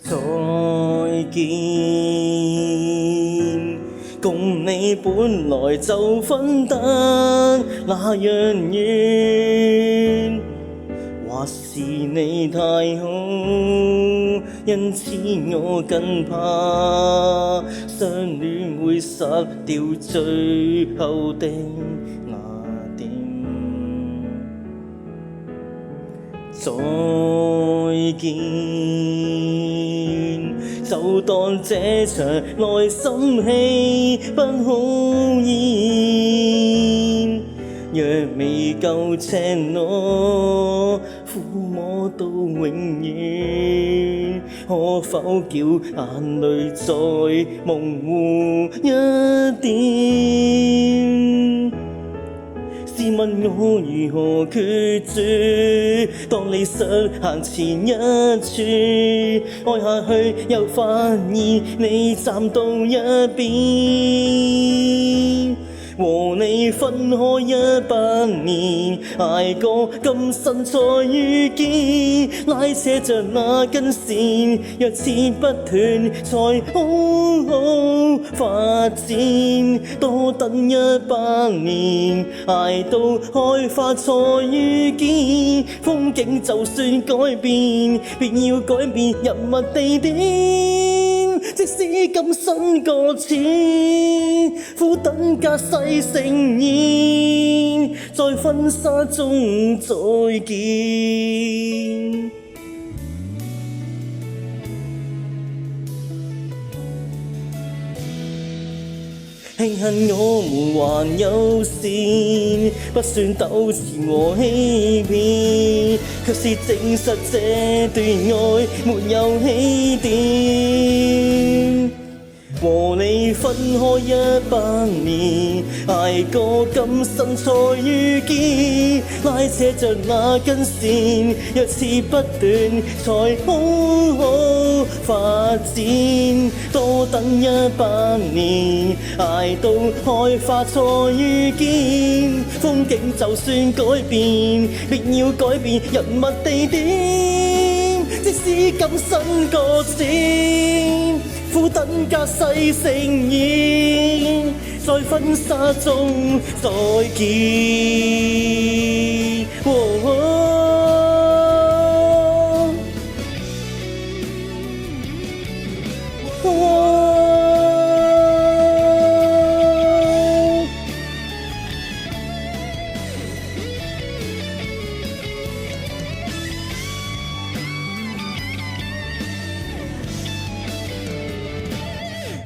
再見，共你本來就分得那樣遠，或是你太好，因此我更怕相戀會失掉最後的那點。再見，就當這場內心戲不好演，若未夠赤裸，撫摸到永遠，可否叫眼淚再模糊一點？試問我如何決絕？當你想行前一處，愛下去又發現你站到一邊。和你分開100年，捱過今生再遇見，拉扯着那根線，若切不斷才好好發展。多等100年，捱到開花才遇見，風景就算改變，便要改變人物地點。即使今生擱淺，苦等隔世盛宴，在婚紗中再見。慶幸我們還有善，不算糾纏和欺騙，卻是證實這段愛沒有起點。和你分開100年，捱過今生才遇見，拉扯着那根線，若是不斷才好好發展。多等100年，捱到開花才遇見，風景就算改變，必要改變人物地點。即使今生擱淺，苦等隔世盛宴，在婚紗中再見。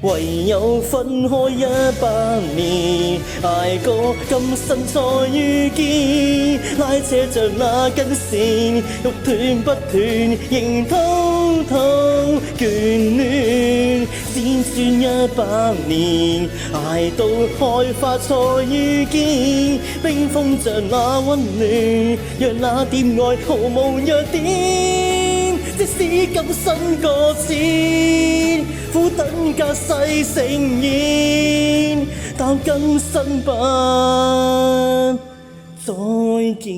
唯有分開100年，捱過今生再遇見，拉扯着那根線，欲斷不斷，仍偷偷眷戀。先算100年，捱到開花才遇見，冰封着那溫暖，讓那點愛毫無弱點。即使今生擱淺，苦等隔世盛宴，但今生不再見。